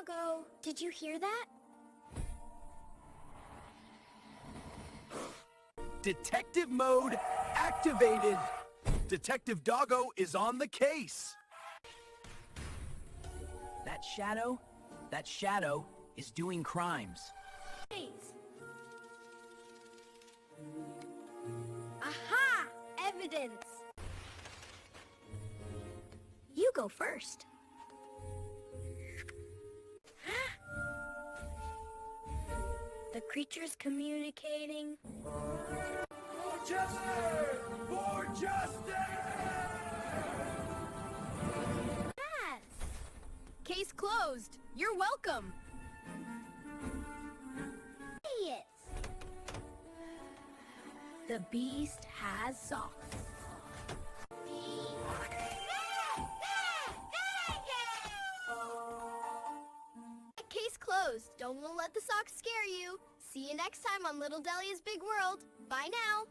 Doggo, did you hear that? Detective mode activated. Detective Doggo is on the case. That shadow is doing crimes. Please. Aha! Evidence! You go first. The creature's communicating. For justice! For justice! Yes! Case closed. You're welcome. Idiots! The beast has socks. Case closed. Don't let the socks scare you. See you next time on Little Delia's Big World. Bye now.